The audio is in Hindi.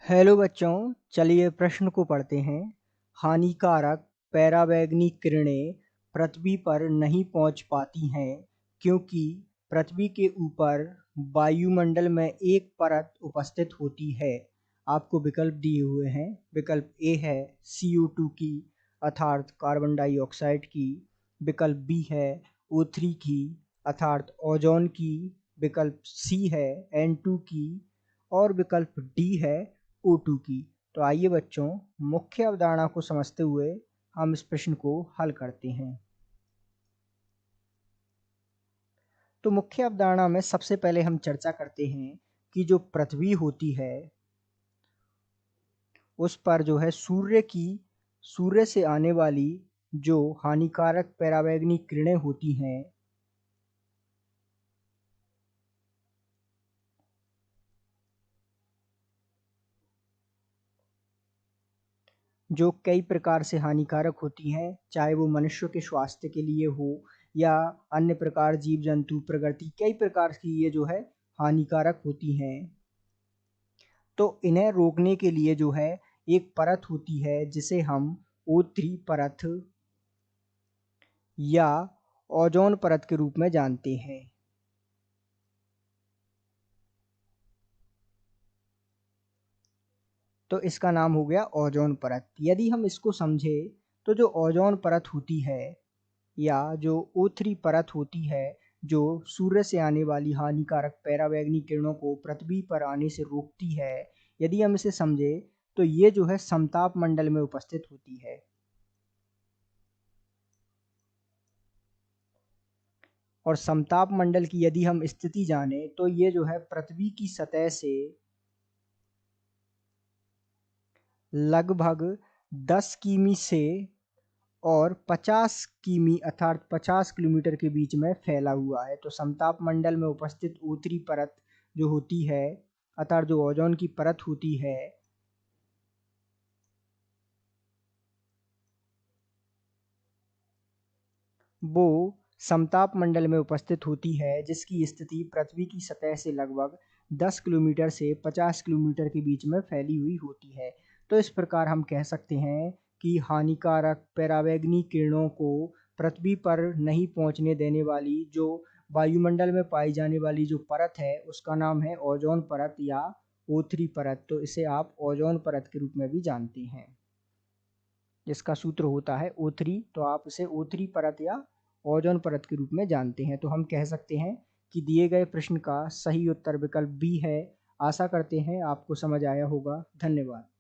हेलो बच्चों, चलिए प्रश्न को पढ़ते हैं। हानिकारक पराबैंगनी किरणें पृथ्वी पर नहीं पहुंच पाती हैं क्योंकि पृथ्वी के ऊपर वायुमंडल में एक परत उपस्थित होती है। आपको विकल्प दिए हुए हैं। विकल्प ए है CO2 की अर्थात कार्बन डाइऑक्साइड की। विकल्प बी है O3 की अर्थात ओजोन की। विकल्प सी है N2 की और विकल्प डी है O2 की। तो आइए बच्चों, मुख्य अवधारणा को समझते हुए हम इस प्रश्न को हल करते हैं। तो मुख्य अवधारणा में सबसे पहले हम चर्चा करते हैं कि जो पृथ्वी होती है उस पर जो है सूर्य से आने वाली जो हानिकारक पराबैंगनी किरणें होती हैं जो कई प्रकार से हानिकारक होती हैं, चाहे वो मनुष्य के स्वास्थ्य के लिए हो या अन्य प्रकार जीव जंतु प्रकृति, कई प्रकार की ये जो है हानिकारक होती हैं। तो इन्हें रोकने के लिए जो है एक परत होती है जिसे हम O3 परत या ओजोन परत के रूप में जानते हैं। तो इसका नाम हो गया ओजोन परत। यदि हम इसको समझे तो जो ओजोन परत होती है या जो O3 परत होती है जो सूर्य से आने वाली हानिकारक पराबैंगनी किरणों को पृथ्वी पर आने से रोकती है, यदि हम इसे समझे तो ये जो है समताप मंडल में उपस्थित होती है। और समताप मंडल की यदि हम स्थिति जाने तो ये जो है पृथ्वी की सतह से लगभग 10 किमी से और 50 किमी अर्थात 50 किलोमीटर के बीच में फैला हुआ है। तो समताप मंडल में उपस्थित O3 परत जो होती है अर्थात जो ओजोन की परत होती है वो समताप मंडल में उपस्थित होती है, जिसकी स्थिति पृथ्वी की सतह से लगभग 10 किलोमीटर से 50 किलोमीटर के बीच में फैली हुई होती है। तो इस प्रकार हम कह सकते हैं कि हानिकारक पराबैंगनी किरणों को पृथ्वी पर नहीं पहुंचने देने वाली जो वायुमंडल में पाई जाने वाली जो परत है उसका नाम है ओजोन परत या O3 परत। तो इसे आप ओजोन परत के रूप में भी जानते हैं, जिसका सूत्र होता है O3। तो आप इसे O3 परत या ओजोन परत के रूप में जानते हैं। तो हम कह सकते हैं कि दिए गए प्रश्न का सही उत्तर विकल्प बी है। आशा करते हैं आपको समझ आया होगा। धन्यवाद।